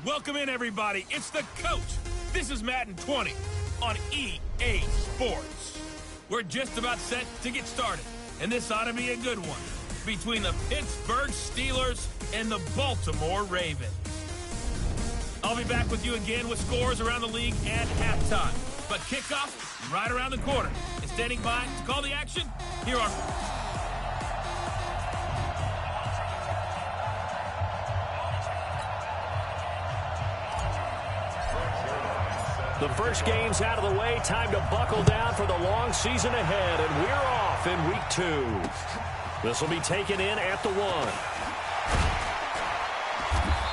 Welcome in, everybody. It's the coach. This is Madden 20 on EA Sports. We're just about set to get started, and this ought to be a good one between the Pittsburgh Steelers and the Baltimore Ravens. I'll be back with you again with scores around the league at halftime. But kickoff right around the corner. And standing by to call the action, here are... The first game's out of the way. Time to buckle down for the long season ahead. And we're off in week 2. This will be taken in at the 1.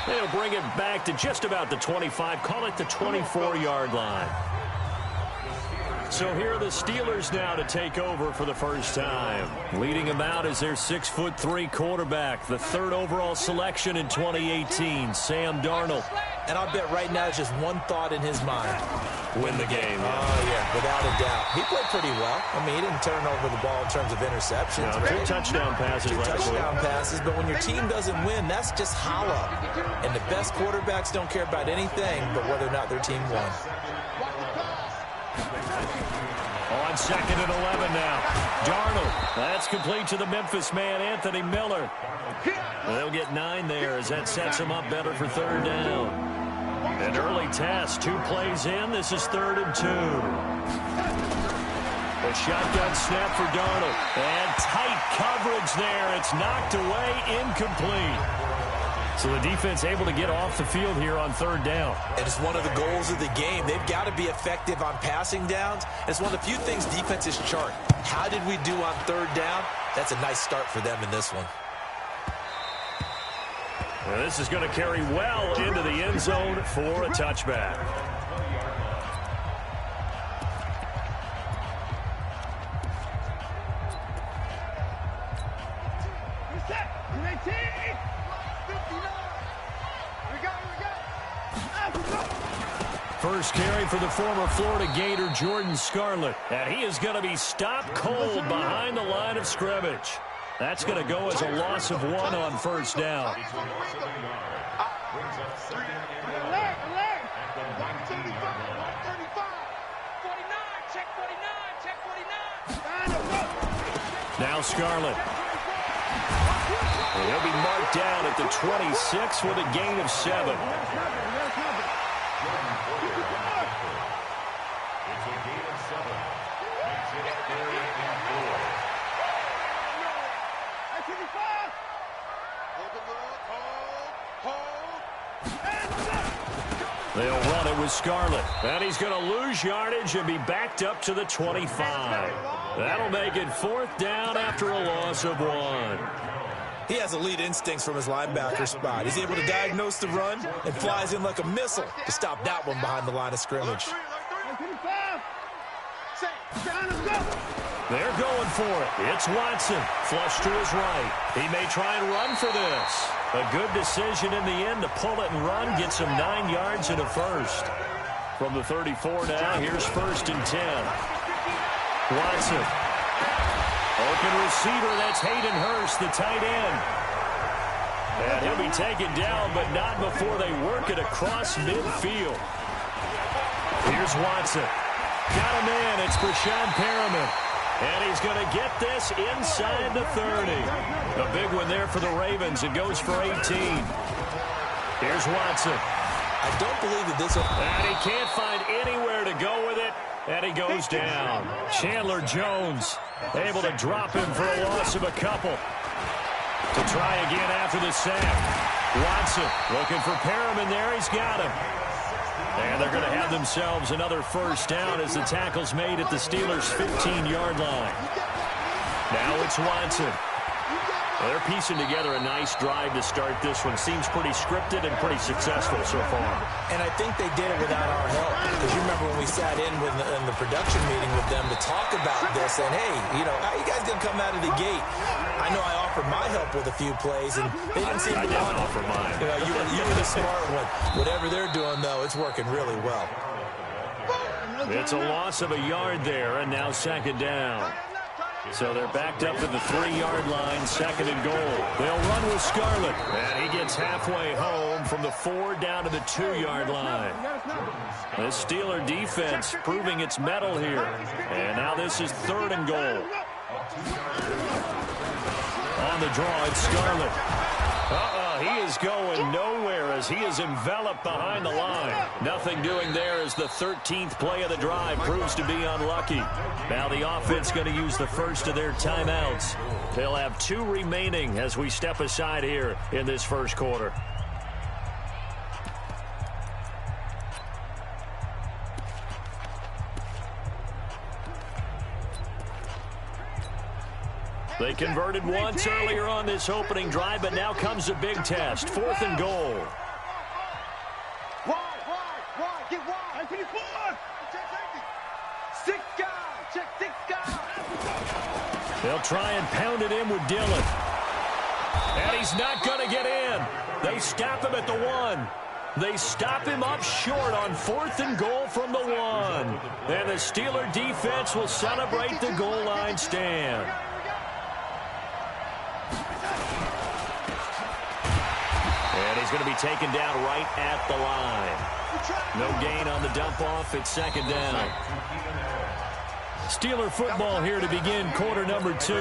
They'll bring it back to just about the 25. Call it the 24-yard line. So here are the Steelers now to take over for the first time. Leading them out is their 6'3" quarterback, the 3rd overall selection in 2018, Sam Darnold. And I'll bet right now it's just one thought in his mind. Win the game. Oh, yeah, without a doubt. He played pretty well. I mean, he didn't turn over the ball in terms of interceptions. No, 2 touchdown passes. 2 touchdown passes, but when your team doesn't win, that's just hollow. And the best quarterbacks don't care about anything but whether or not their team won. On 2nd and 11 now. Darnold. That's complete to the Memphis man, Anthony Miller. They'll get 9 there as that sets them up better for 3rd down. An early test. 2 plays in. This is 3rd and 2. A shotgun snap for Darnold. And tight coverage there. It's knocked away, incomplete. So the defense able to get off the field here on 3rd down. And it's one of the goals of the game. They've got to be effective on passing downs. It's one of the few things defenses chart. How did we do on 3rd down? That's a nice start for them in this one. Well, this is going to carry well into the end zone for a touchback. First carry for the former Florida Gator, Jordan Scarlett. And he is going to be stopped cold behind the line of scrimmage. That's going to go as a loss of 1 on 1st down. Now Scarlett. And he'll be marked down at the 26 with a gain of 7. They'll run it with Scarlett. And he's going to lose yardage and be backed up to the 25. That'll make it 4th down after a loss of 1. He has elite instincts from his linebacker spot. He's able to diagnose the run and flies in like a missile to stop that one behind the line of scrimmage. They're going for it. It's Watson. Flush to his right. He may try and run for this. A good decision in the end to pull it and run. Gets him 9 yards and a first. From the 34 now, here's 1st and 10. Watson. Open receiver, that's Hayden Hurst, the tight end. And he'll be taken down, but not before they work it across midfield. Here's Watson. Got him in. It's Brashad Perriman. And he's going to get this inside the 30. A big one there for the Ravens. It goes for 18. Here's Watson. I don't believe that this... And he can't find anywhere to go with it. And he goes down. Chandler Jones able to drop him for a loss of a couple. To try again after the sack. Watson looking for Perriman there. He's got him. And they're going to have themselves another 1st down as the tackle's made at the Steelers' 15-yard line. Now it's Watson. They're piecing together a nice drive to start this one. Seems pretty scripted and pretty successful so far. And I think they did it without our help. Because you remember when we sat in the production meeting with them to talk about this. And, hey, you know, how you guys going to come out of the gate? I know I offered my help with a few plays, and they didn't seem to want it. Offer mine. You know, you were the smart one. Whatever they're doing, though, it's working really well. It's a loss of a yard there, and now 2nd down. So they're backed up to the 3-yard line, second and goal. They'll run with Scarlett. And he gets halfway home from the 4 down to the 2-yard line. The Steeler defense proving its mettle here. And now this is third and goal. On the draw, it's Scarlett. He is going nowhere as he is enveloped behind the line. Nothing doing there as the 13th play of the drive proves to be unlucky. Now the offense going to use the first of their timeouts. They'll have 2 remaining as we step aside here in this first quarter. They converted once earlier on this opening drive, but now comes a big test. 4th and goal. Wide, get wide. 54. Check 6 guys. Check 6 guys. They'll try and pound it in with Dillon. And he's not going to get in. They stop him at the 1. They stop him up short on 4th and goal from the 1. And the Steeler defense will celebrate the goal line stand. And he's going to be taken down right at the line. No gain on the dump-off. It's second down. Steeler football here to begin quarter number 2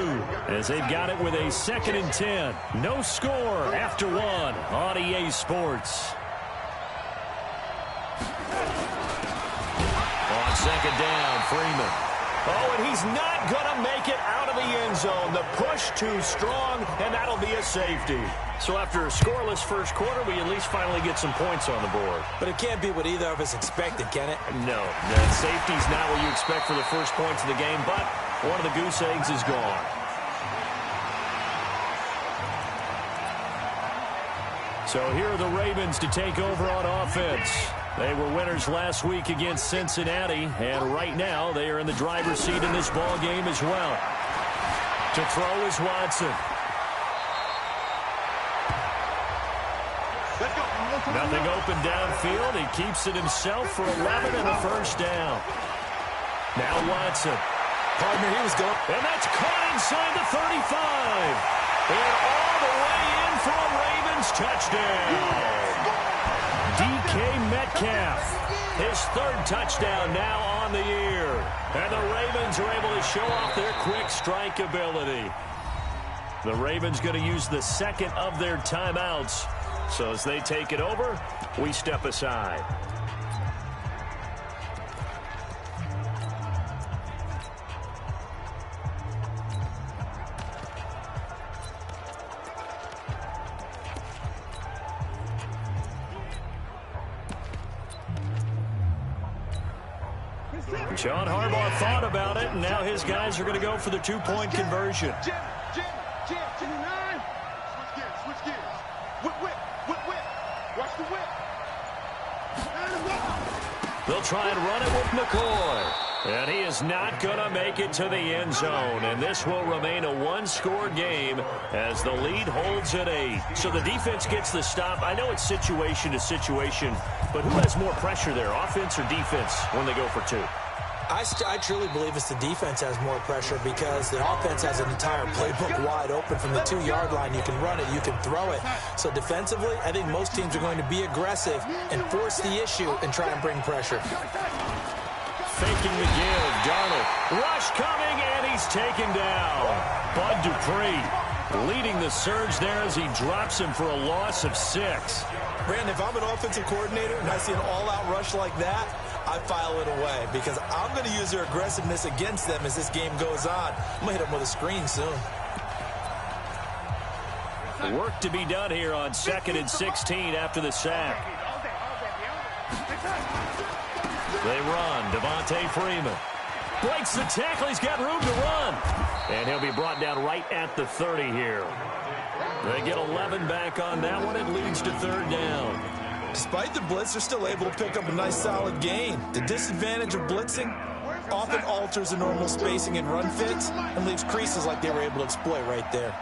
as they've got it with a 2nd and 10. No score after 1 on EA Sports. On second down, Freeman. Oh, and he's not going to make it out of the end zone. The push too strong, and that'll be a safety. So after a scoreless first quarter, we at least finally get some points on the board. But it can't be what either of us expected, can it? No. The safety's not what you expect for the first points of the game, but one of the goose eggs is gone. So here are the Ravens to take over on offense. They were winners last week against Cincinnati, and right now they are in the driver's seat in this ball game as well. To throw is Watson. Nothing open downfield. He keeps it himself for 11 and a first down. Now Watson. Partner, he was going. And that's caught inside the 35. And all the way in for a Ravens touchdown. DK Metcalf, his 3rd touchdown now on the year. And the Ravens are able to show off their quick strike ability. The Ravens going to use the 2nd of their timeouts. So as they take it over, we step aside. John Harbaugh thought about it, and now his guys are going to go for the 2-point conversion. Jim, 29. Switch gears. Whip. Watch the whip. They'll try and run it with McCoy. And he is not going to make it to the end zone. And this will remain a 1-score game as the lead holds at 8. So the defense gets the stop. I know it's situation to situation, but who has more pressure there, offense or defense, when they go for 2? I truly believe it's the defense has more pressure because the offense has an entire playbook wide open from the 2-yard line. You can run it, you can throw it. So defensively, I think most teams are going to be aggressive and force the issue and try and bring pressure. Faking the give, Darnold. Rush coming, and he's taken down. Bud Dupree leading the surge there as he drops him for a loss of 6. Brandon, if I'm an offensive coordinator and I see an all-out rush like that, I file it away because I'm going to use their aggressiveness against them as this game goes on. I'm going to hit them with a screen soon. Work to be done here on 2nd and 16 after the sack. They run. Devontae Freeman breaks the tackle. He's got room to run. And he'll be brought down right at the 30 here. They get 11 back on that one. It leads to 3rd down. Despite the blitz, they're still able to pick up a nice solid gain. The disadvantage of blitzing often alters the normal spacing and run fits and leaves creases like they were able to exploit right there.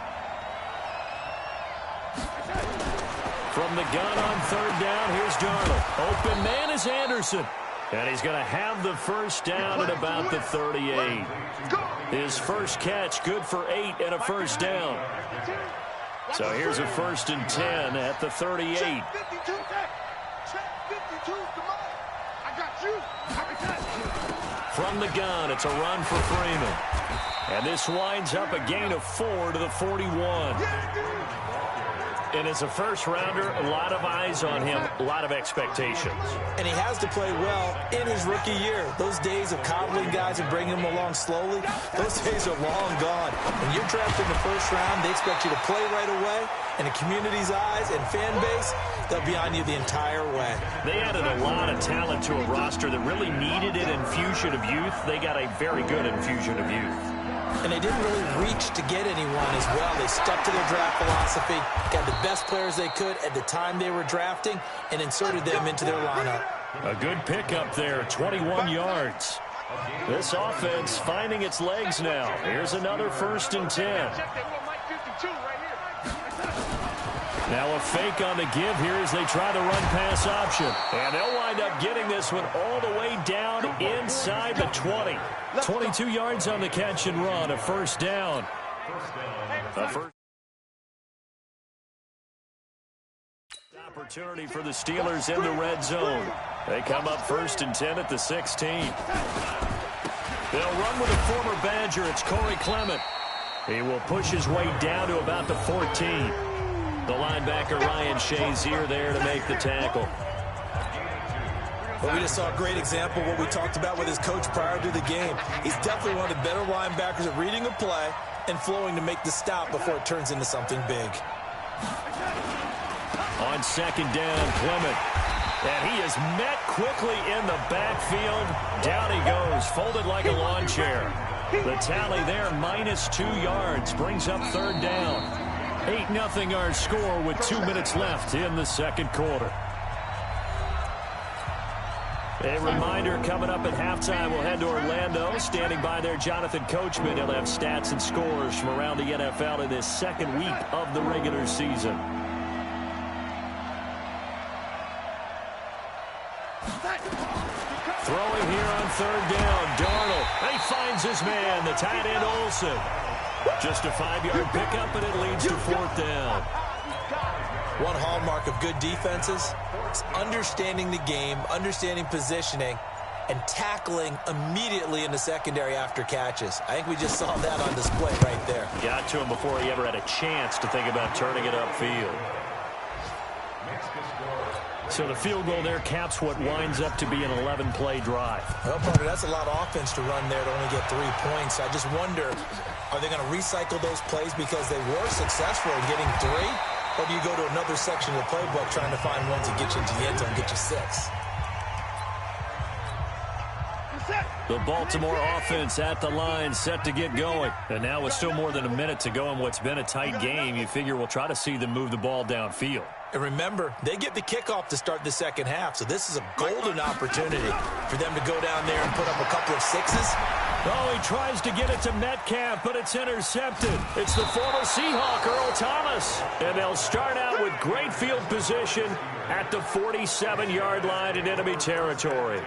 From the gun on 3rd down, here's Darnold. Open man is Anderson. And he's going to have the first down at about the 38. His first catch, good for 8 and a first down. So here's a 1st and 10 at the 38. Check 52. Check 52. Come on. I got you. From the gun, it's a run for Freeman. And this winds up a gain of 4 to the 41. And as a first-rounder, a lot of eyes on him, a lot of expectations. And he has to play well in his rookie year. Those days of coddling guys and bringing them along slowly, those days are long gone. When you're drafted in the first round, they expect you to play right away. And the community's eyes and fan base, they'll be on you the entire way. They added a lot of talent to a roster that really needed an infusion of youth. They got a very good infusion of youth. And they didn't really reach to get anyone as well. They stuck to their draft philosophy, got the best players they could at the time they were drafting, and inserted them into their lineup. A good pickup there, 21 yards. This offense finding its legs now. Here's another 1st and 10. Now a fake on the give here as they try the run-pass option. And they'll wind up getting this one all the way down inside the 20. 22 yards on the catch and run, a first down. Opportunity for the Steelers in the red zone. They come up 1st and 10 at the 16. They'll run with a former Badger. It's Corey Clement. He will push his way down to about the 14. The linebacker Ryan Shazier there to make the tackle. But we just saw a great example of what we talked about with his coach prior to the game. He's definitely one of the better linebackers at reading a play and flowing to make the stop before it turns into something big. On 2nd down, Clement. And he is met quickly in the backfield. Down he goes, folded like a lawn chair. The tally there, -2 yards, brings up 3rd down. 8-0 our score with 2 minutes left in the second quarter. A reminder coming up at halftime, we'll head to Orlando. Standing by there, Jonathan Coachman. He'll have stats and scores from around the NFL in this second week of the regular season. Throwing here on 3rd down, Darnold. He finds his man, the tight end Olsen. Just a 5-yard pickup, and it leads to 4th down. One hallmark of good defenses is understanding the game, understanding positioning, and tackling immediately in the secondary after catches. I think we just saw that on display right there. Got to him before he ever had a chance to think about turning it upfield. So the field goal there caps what winds up to be an 11-play drive. Well, partner, that's a lot of offense to run there to only get 3 points. I just wonder, are they going to recycle those plays because they were successful in getting 3? Or do you go to another section of the playbook trying to find ones that get you into the end zone and get you 6? The Baltimore offense at the line, set to get going. And now with still more than a minute to go in what's been a tight game, you figure we'll try to see them move the ball downfield. And remember, they get the kickoff to start the second half, so this is a golden opportunity for them to go down there and put up a couple of 6s. Oh, he tries to get it to Metcalf, but it's intercepted. It's the former Seahawk, Earl Thomas. And they'll start out with great field position at the 47-yard line in enemy territory.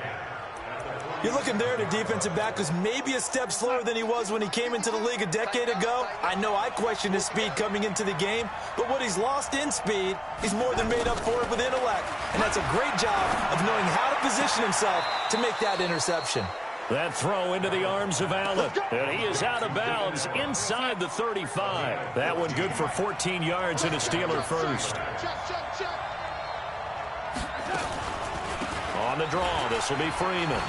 You're looking there at a defensive back who's maybe a step slower than he was when he came into the league a decade ago. I know I questioned his speed coming into the game, but what he's lost in speed, he's more than made up for it with intellect. And that's a great job of knowing how to position himself to make that interception. That throw into the arms of Allen. And he is out of bounds inside the 35. That one good for 14 yards and a Steeler first. On the draw, this will be Freeman.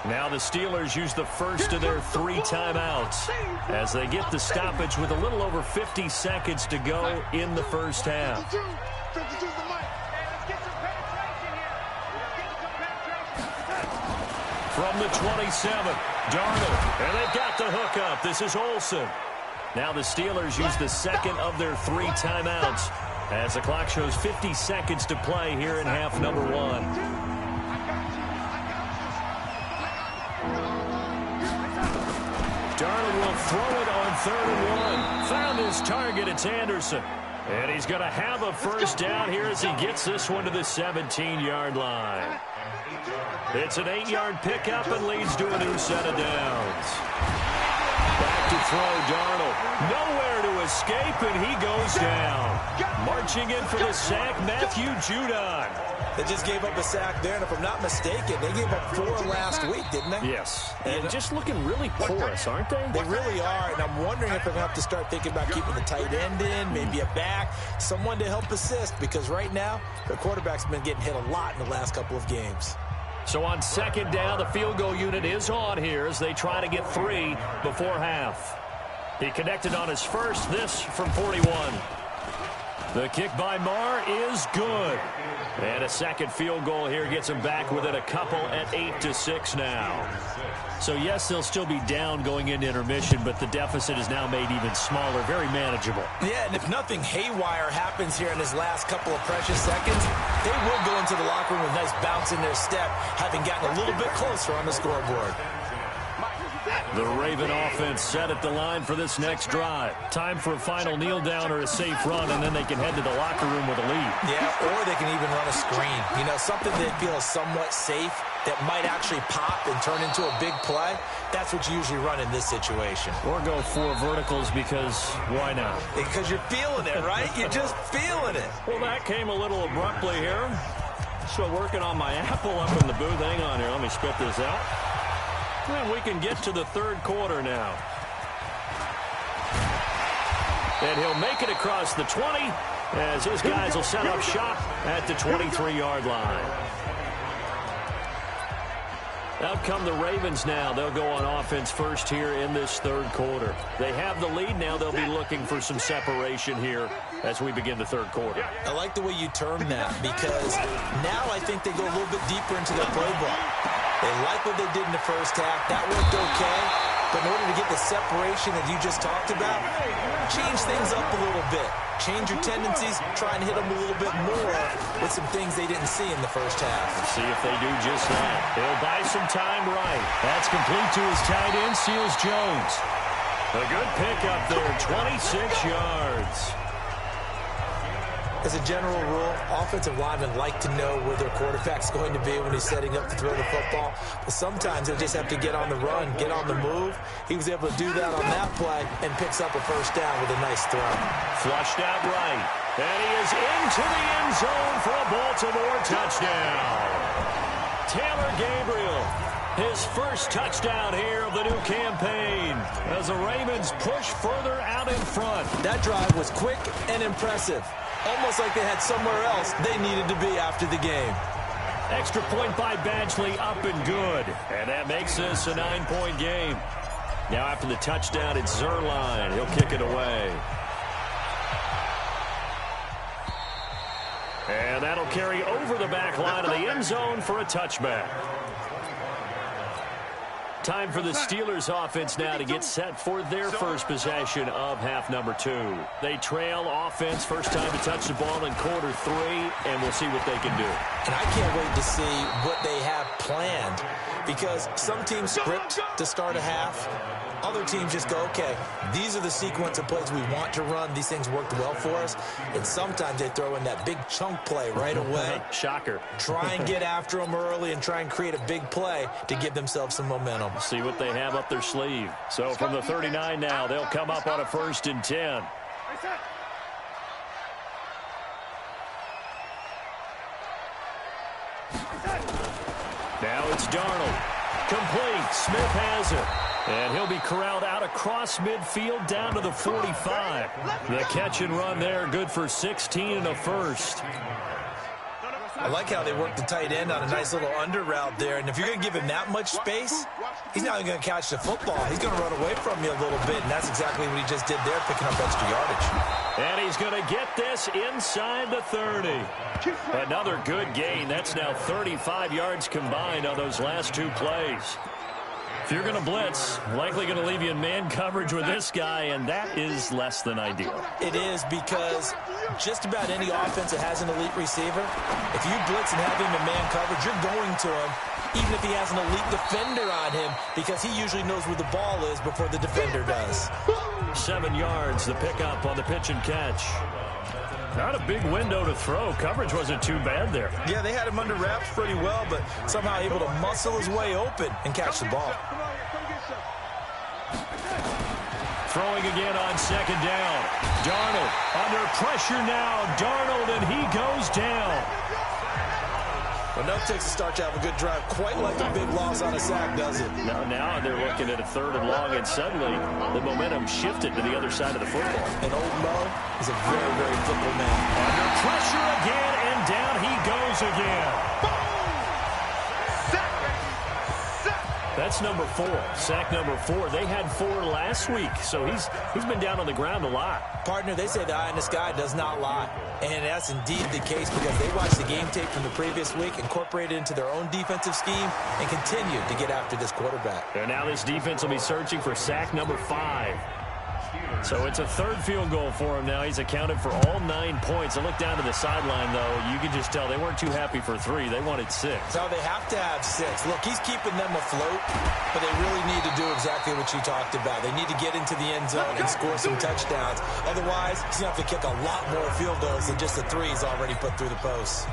Now the Steelers use the first of their 3 timeouts as they get the stoppage with a little over 50 seconds to go in the first half. From the 27, Darnold, and they've got the hookup. This is Olsen. Now the Steelers use the second of their 3 timeouts as the clock shows 50 seconds to play here in half number 1. Darnold will throw it on 3rd and 1. Found his target. It's Anderson. And he's going to have a first down here as he gets this one to the 17-yard line. It's an 8-yard pickup and leads to a new set of downs. Back to throw, Darnold. Nowhere to escape, and he goes down. Marching in for the sack, Matthew Judon. They just gave up a sack there, and if I'm not mistaken, they gave up 4 last week, didn't they? Yes. And just looking really porous, aren't they? They really are, and I'm wondering if they're going to have to start thinking about keeping the tight end in, maybe a back, someone to help assist, because right now, their quarterback's been getting hit a lot in the last couple of games. So on second down, the field goal unit is on here as they try to get 3 before half. He connected on his first, this from 41. The kick by Marr is good. And a second field goal here gets them back within a couple at 8-6 now. So, yes, they'll still be down going into intermission, but the deficit is now made even smaller, very manageable. Yeah, and if nothing haywire happens here in his last couple of precious seconds, they will go into the locker room with a nice bounce in their step, having gotten a little bit closer on the scoreboard. The Raven offense set at the line for this next drive. Time for a final kneel down or a safe run, and then they can head to the locker room with a lead. Yeah, or they can even run a screen. You know, something they feel is somewhat safe that might actually pop and turn into a big play. That's what you usually run in this situation. Or go 4 verticals because why not? Because you're feeling it, right? You're just feeling it. Well, that came a little abruptly here. Still working on my apple up in the booth. Hang on here. Let me spit this out. And we can get to the third quarter now. And he'll make it across the 20 as his guys will set up shop at the 23-yard line. Out come the Ravens now. They'll go on offense first here in this third quarter. They have the lead now. They'll be looking for some separation here as we begin the third quarter. I like the way you term that because now I think they go a little bit deeper into their playbook. They like what they did in the first half. That worked okay. But in order to get the separation that you just talked about, change things up a little bit. Change your tendencies. Try and hit them a little bit more with some things they didn't see in the first half. See if they do just that. They'll buy some time right. That's complete to his tight end, Seals Jones. A good pickup there, 26 yards. As a general rule, offensive linemen like to know where their quarterback's going to be when he's setting up to throw the football. But sometimes they just have to get on the run, get on the move. He was able to do that on that play and picks up a first down with a nice throw. Flushed out right. And he is into the end zone for a Baltimore touchdown. Taylor Gabriel, his first touchdown here of the new campaign as the Ravens push further out in front. That drive was quick and impressive. Almost like they had somewhere else they needed to be after the game. Extra point by Badgley, up and good. And that makes this a 9-point game. Now after the touchdown, it's Zuerlein. He'll kick it away. And that'll carry over the back line of the end zone for a touchback. Time for the Steelers offense now to get set for their first possession of half number 2. They trail offense, first time to touch the ball in quarter 3, and we'll see what they can do. And I can't wait to see what they have planned because some teams script to start a half. Other teams just go, okay, these are the sequence of plays we want to run. These things worked well for us. And sometimes they throw in that big chunk play right away. Shocker. Try and get after them early and try and create a big play to give themselves some momentum. See what they have up their sleeve. So from the 39 now, they'll come up on a 1st and 10. Now it's Darnold. Complete. Smith has it. And he'll be corralled out across midfield down to the 45. The catch and run there, good for 16 and a first. I like how they work the tight end on a nice little under route there. And if you're going to give him that much space, he's not even going to catch the football. He's going to run away from you a little bit, and that's exactly what he just did there, picking up extra yardage. And he's going to get this inside the 30. Another good gain. That's now 35 yards combined on those last 2 plays. If you're going to blitz, likely going to leave you in man coverage with this guy, and that is less than ideal. It is because just about any offense that has an elite receiver, if you blitz and have him in man coverage, you're going to him, even if he has an elite defender on him, because he usually knows where the ball is before the defender does. 7 yards, the pickup on the pitch and catch. Not a big window to throw. Coverage wasn't too bad there. Yeah, they had him under wraps pretty well, but somehow able to muscle his way open and catch the ball. Throwing again on 2nd down. Darnold under pressure now. Darnold, and he goes down. Enough takes to start to have a good drive. Quite like a big loss on a sack, does it? Now they're looking at a 3rd and long, and suddenly the momentum shifted to the other side of the football. And old Mo is a very, very fickle man. Under pressure again, and down he goes again. That's number 4. Sack number 4. They had 4 last week, so he's been down on the ground a lot. Partner, they say the eye in the sky does not lie. And that's indeed the case because they watched the game tape from the previous week, incorporated it into their own defensive scheme, and continued to get after this quarterback. And now this defense will be searching for sack number 5. So it's a 3rd field goal for him now. He's accounted for all 9 points. I look down to the sideline, though. You can just tell they weren't too happy for 3. They wanted 6. So they have to have 6. Look, he's keeping them afloat, but they really need to do exactly what you talked about. They need to get into the end zone and score some touchdowns. Otherwise, he's going to have to kick a lot more field goals than just the 3 he's already put through the posts.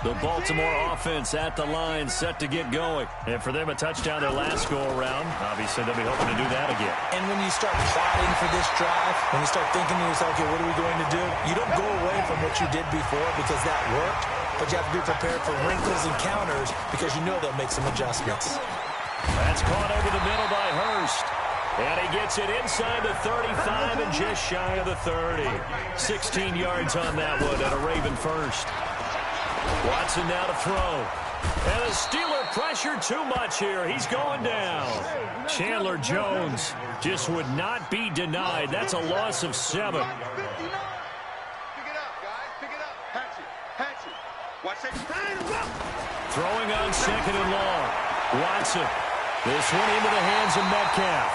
The Baltimore offense at the line, set to get going. And for them, a touchdown their last go-around. Obviously, they'll be hoping to do that again. And when you start plotting for this drive, when you start thinking to yourself, okay, what are we going to do? You don't go away from what you did before because that worked, but you have to be prepared for wrinkles and counters because you know they'll make some adjustments. That's caught over the middle by Hurst. And he gets it inside the 35 and just shy of the 30. 16 yards on that one and a Raven first. Watson now to throw. And the Steeler pressure too much here. He's going down. Chandler Jones just would not be denied. That's a loss of 7. Pick it up, guys. Pick it up. Hatch it. Watch that. Throwing on 2nd and long. Watson. This one into the hands of Metcalf.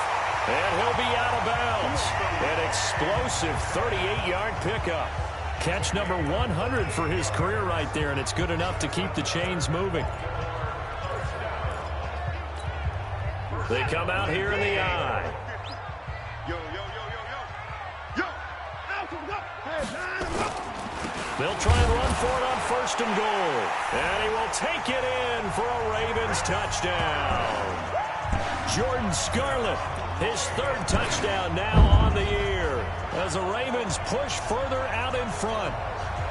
And he'll be out of bounds. An explosive 38-yard pickup. Catch number 100 for his career right there, and it's good enough to keep the chains moving. They come out here in the eye. They'll try and run for it on 1st and goal. And he will take it in for a Ravens touchdown. Jordan Scarlett, his 3rd touchdown now on the year, as the Ravens push further out in front.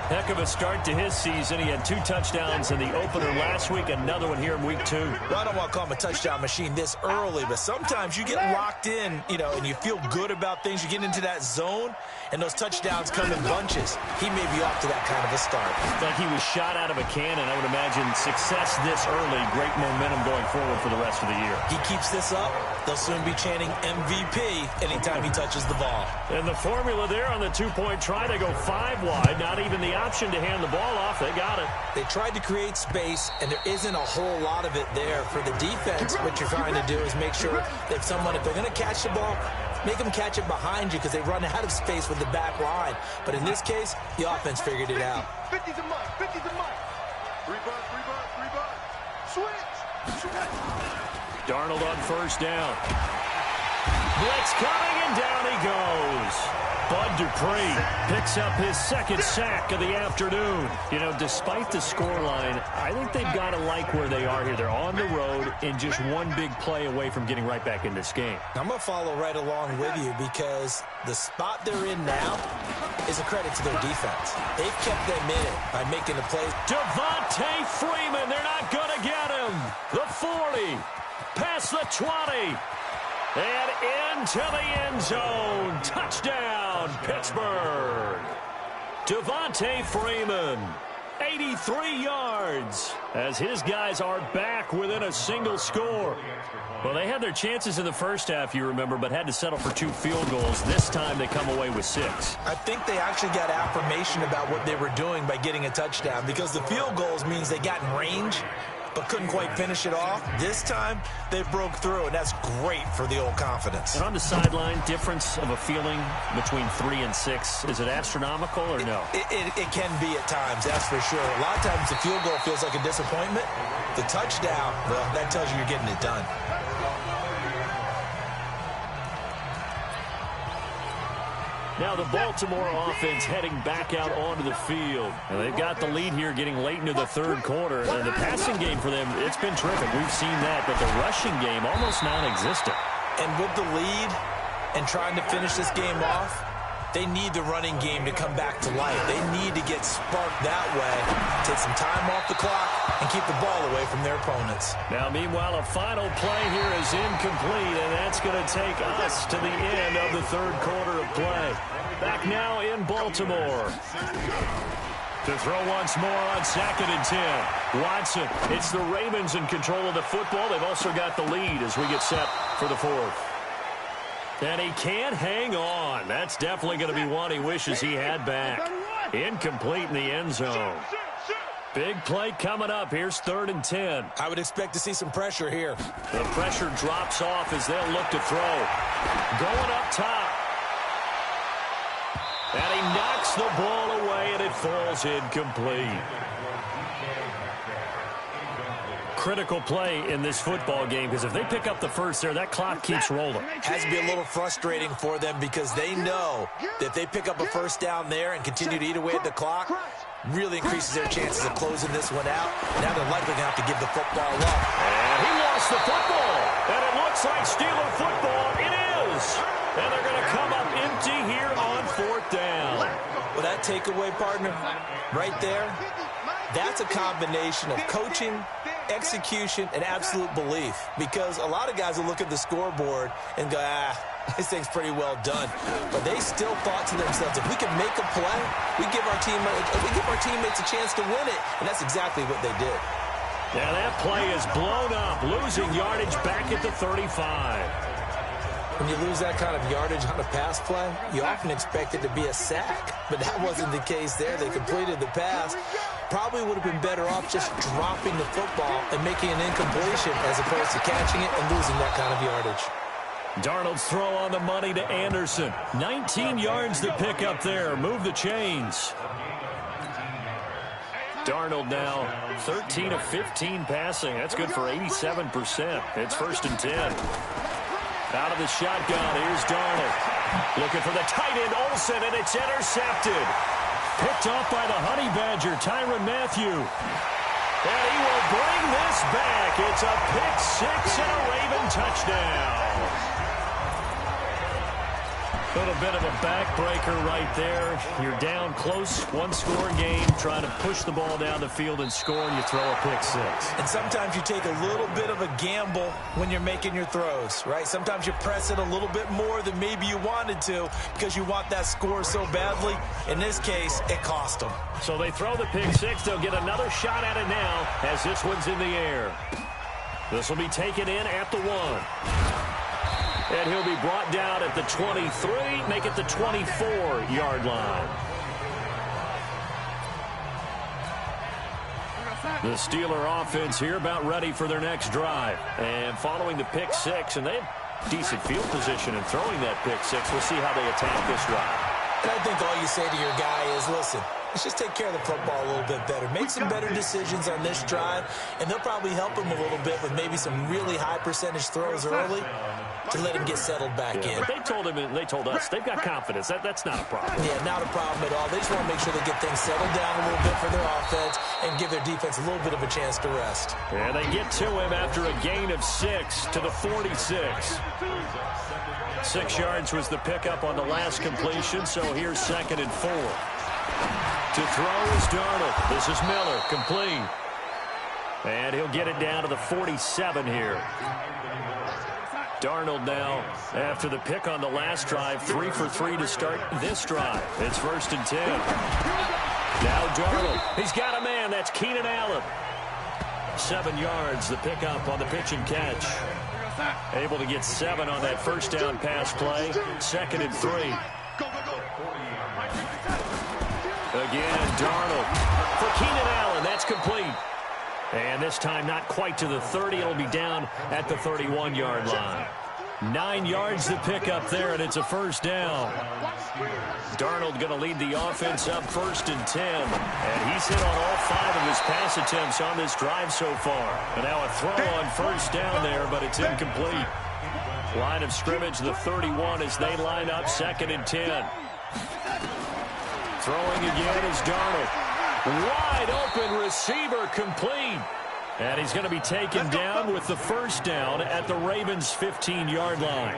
Heck of a start to his season. He had 2 touchdowns in the opener last week, another one here in week 2. Well, I don't want to call him a touchdown machine this early, but sometimes you get locked in, and you feel good about things. You get into that zone, and those touchdowns come in bunches. He may be off to that kind of a start. Like he was shot out of a cannon. I would imagine success this early, great momentum going forward for the rest of the year. He keeps this up, they'll soon be chanting MVP anytime he touches the ball. And the formula there on the 2-point try to go 5 wide, not even the option to hand the ball off. They got it. They tried to create space, and there isn't a whole lot of it there. For the defense, what you're trying to do is make sure that if they're going to catch the ball, make them catch it behind you because they run out of space with the back line. But in this case, the offense figured it out. 50's a must. 50's a must. 3 bucks. Switch. Darnold on 1st down. Blitz coming, and down he goes. Bud Dupree picks up his 2nd sack of the afternoon. Despite the scoreline, I think they've got to like where they are here. They're on the road and just one big play away from getting right back in this game. I'm going to follow right along with you because the spot they're in now is a credit to their defense. They've kept them in it by making the plays. Devontae Freeman, they're not going to get him. The 40, past the 20. And into the end zone. Touchdown, Pittsburgh. Devontae Freeman, 83 yards, as his guys are back within a single score. Well, they had their chances in the first half, you remember, but had to settle for 2 field goals. This time they come away with 6. I think they actually got affirmation about what they were doing by getting a touchdown because the field goals means they got in range but couldn't quite finish it off. This time, they broke through, and that's great for the old confidence. And on the sideline, difference of a feeling between 3 and 6, is it astronomical or no? It can be at times, that's for sure. A lot of times the field goal feels like a disappointment. The touchdown, well, that tells you you're getting it done. Now the Baltimore offense heading back out onto the field. And they've got the lead here getting late into the third quarter. And the passing game for them, it's been terrific. We've seen that, but the rushing game almost non-existent. And with the lead and trying to finish this game off, they need the running game to come back to life. They need to get sparked that way, take some time off the clock, and keep the ball away from their opponents. Now, meanwhile, a final play here is incomplete, and that's going to take us to the end of the third quarter of play. Back now in Baltimore. To throw once more on 2nd and 10. Watson, it's the Ravens in control of the football. They've also got the lead as we get set for the fourth. And he can't hang on. That's definitely going to be one he wishes he had back. Incomplete in the end zone. Big play coming up. Here's 3rd and 10. I would expect to see some pressure here. The pressure drops off as they'll look to throw. Going up top. And he knocks the ball away, and it falls incomplete. Critical play in this football game, because if they pick up the first there, that clock keeps rolling. Has to be a little frustrating for them because they know that if they pick up a first down there and continue to eat away at the clock, really increases their chances of closing this one out. Now they're likely going to have to give the football up. And he lost the football. And it looks like Steeler football. It is. And they're going to come up empty here on 4th down. Well, that takeaway, partner, right there, that's a combination of coaching, execution, and absolute belief. Because a lot of guys will look at the scoreboard and go, this thing's pretty well done. But they still thought to themselves, if we can make a play, we give our teammates a chance to win it. And that's exactly what they did. Now that play is blown up, losing yardage back at the 35. When you lose that kind of yardage on a pass play, you often expect it to be a sack. But that wasn't the case there. They completed the pass. Probably would have been better off just dropping the football and making an incompletion as opposed to catching it and losing that kind of yardage. Darnold's throw on the money to Anderson. 19 yards to pick up there. Move the chains. Darnold now 13 of 15 passing. That's good for 87%. It's 1st and 10. Out of the shotgun, here's Darnold. Looking for the tight end, Olsen, and it's intercepted. Picked off by the Honey Badger, Tyrann Mathieu. And he will bring this back. It's a pick 6 and a Raven touchdown. A little bit of a backbreaker right there. You're down close, one-score game, trying to push the ball down the field and score, and you throw a pick 6. And sometimes you take a little bit of a gamble when you're making your throws, right? Sometimes you press it a little bit more than maybe you wanted to because you want that score so badly. In this case, it cost them. So they throw the pick 6. They'll get another shot at it now as this one's in the air. This will be taken in at the 1. And he'll be brought down at the 23, make it the 24-yard line. The Steeler offense here about ready for their next drive. And following the pick 6, and they have decent field position in throwing that pick 6. We'll see how they attack this drive. And I think all you say to your guy is, listen, let's just take care of the football a little bit better. Make some better decisions on this drive, and they'll probably help him a little bit with maybe some really high percentage throws early to let him get settled back in. But they told him and they told us they've got confidence. That's not a problem. Yeah, not a problem at all. They just want to make sure they get things settled down a little bit for their offense and give their defense a little bit of a chance to rest. And they get to him after a gain of 6 to the 46. 6 yards was the pickup on the last completion, so here's 2nd and 4. To throw is Darnold. This is Miller, complete. And he'll get it down to the 47 here. Darnold now, after the pick on the last drive, 3 for 3 to start this drive. It's 1st and 10. Now Darnold. He's got a man. That's Keenan Allen. 7 yards, the pickup on the pitch and catch. Able to get 7 on that first down pass play. 2nd and 3. Again, Darnold for Keenan Allen. That's complete. And this time not quite to the 30. It'll be down at the 31-yard line. 9 yards to pick up there, and it's a first down. Darnold going to lead the offense up 1st and 10. And he's hit on all 5 of his pass attempts on this drive so far. And now a throw on first down there, but it's incomplete. Line of scrimmage, the 31 as they line up 2nd and 10. Throwing again is Darnold. Wide open receiver complete. And he's going to be taken down with the first down at the Ravens' 15-yard line.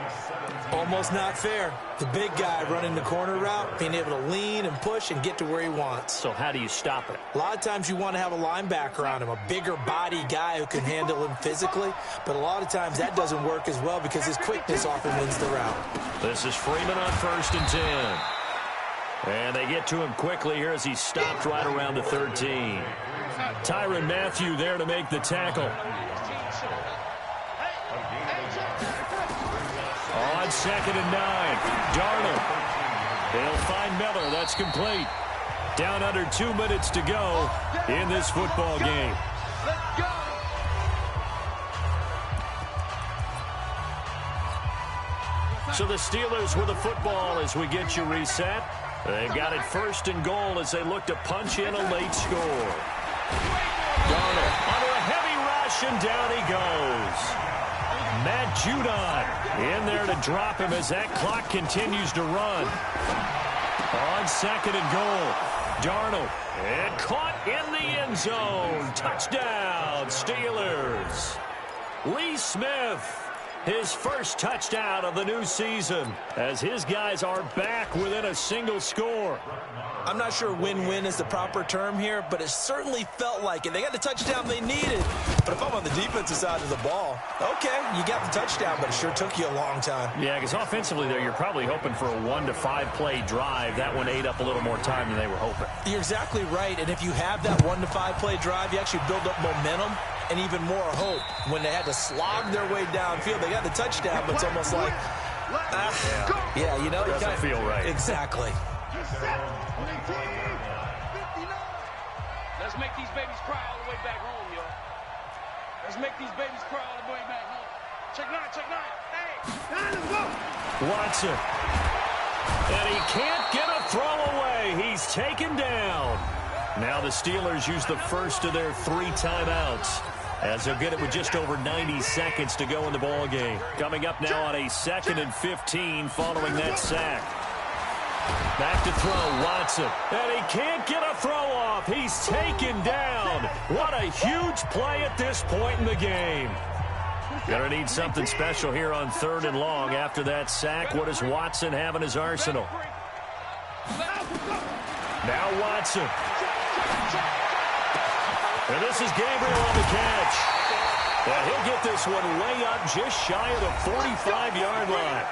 Almost not fair. The big guy running the corner route, being able to lean and push and get to where he wants. So how do you stop it? A lot of times you want to have a linebacker on him, a bigger body guy who can handle him physically. But a lot of times that doesn't work as well because his quickness often wins the route. This is Freeman on 1st and 10. And they get to him quickly here as he's stopped right around the 13. Tyrann Mathieu there to make the tackle. On 2nd and 9, Darnold. They'll find Miller. That's complete. Down under 2 minutes to go in this football game. So the Steelers with the football as we get you reset. They've got it 1st and goal as they look to punch in a late score. Darnold under a heavy rush, and down he goes. Matt Judon in there to drop him as that clock continues to run. On 2nd and goal, Darnold, and caught in the end zone. Touchdown, Steelers. Lee Smith, his first touchdown of the new season, as his guys are back within a single score. I'm not sure win-win is the proper term here, but it certainly felt like it. They got the touchdown they needed. But if I'm on the defensive side of the ball, okay, you got the touchdown, but it sure took you a long time. Yeah, because offensively there, you're probably hoping for a 1 to 5 play drive. That one ate up a little more time than they were hoping. You're exactly right, and if you have that 1 to 5 play drive, you actually build up momentum and even more hope. When they had to slog their way downfield, they got the touchdown, but it's almost like, yeah, you know. It doesn't feel right. Exactly. Let's make these babies cry all the way back home, y'all. Let's make these babies cry all the way back home. Check 9, check 9. Hey, 9, let's go. Watson. And he can't get a throw away. He's taken down. Now the Steelers use the first of their 3 timeouts, as they'll get it with just over 90 seconds to go in the ball game. Coming up now on a 2nd and 15 following that sack. Back to throw, Watson. And he can't get a throw off. He's taken down. What a huge play at this point in the game. Gonna need something special here on 3rd and long after that sack. What does Watson have in his arsenal? Now Watson. And this is Gabriel on the catch. And he'll get this one way up just shy of the 45-yard line.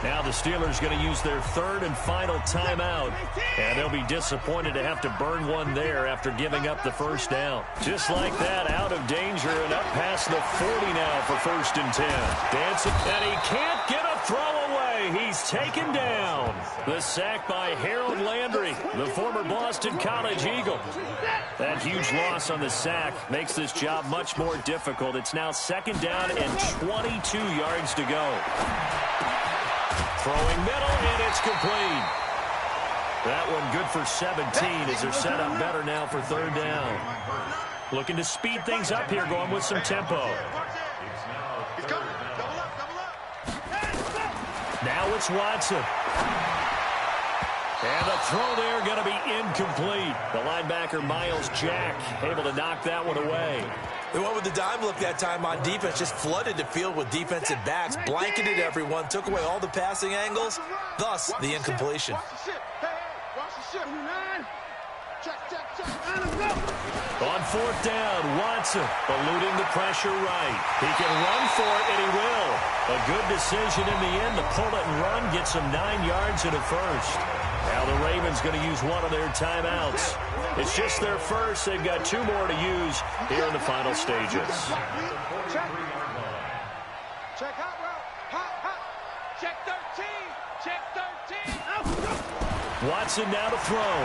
Now the Steelers going to use their 3rd and final timeout. And they'll be disappointed to have to burn one there after giving up the first down. Just like that, out of danger and up past the 40 now for 1st and 10. Dancing, and he can't get a throw away. He's taken down. The sack by Harold Landry, the former Boston College Eagle. That huge loss on the sack makes this job much more difficult. It's now 2nd down and 22 yards to go. Throwing middle, and it's complete. That one good for 17 as they're set up better now for 3rd down. Looking to speed things up here, going with some tempo. Now it's Watson. And the throw there going to be incomplete. The linebacker, Miles Jack, able to knock that one away. They went with the dime look that time on defense, just flooded the field with defensive backs, blanketed everyone, took away all the passing angles, thus the incompletion. On 4th down, Watson eluding the pressure right. He can run for it, and he will. A good decision in the end to pull it and run, gets him 9 yards and a first. Now the Ravens going to use one of their timeouts. It's just their first. They've got 2 more to use here in the final stages. Check hot route. Hot. Check 13. Check 13. Watson now to throw.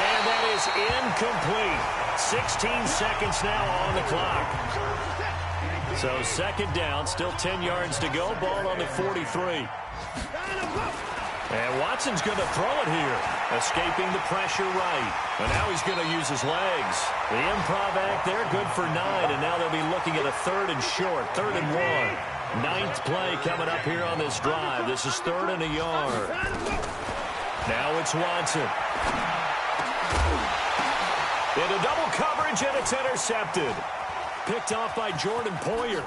And that is incomplete. 16 seconds now on the clock. So 2nd down, still 10 yards to go. Ball on the 43. And Watson's going to throw it here, escaping the pressure right. And now he's going to use his legs. The improv act there, good for 9, and now they'll be looking at a 3rd and short, 3rd and 1. 9th play coming up here on this drive. This is 3rd and a yard. Now it's Watson. Into double coverage, and it's intercepted. Picked off by Jordan Poyer.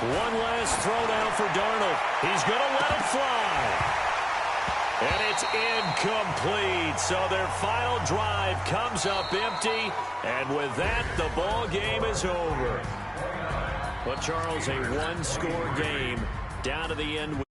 One last throwdown for Darnold. He's going to let it fly. And it's incomplete. So their final drive comes up empty. And with that, the ball game is over. But, Charles, a one-score game down to the end.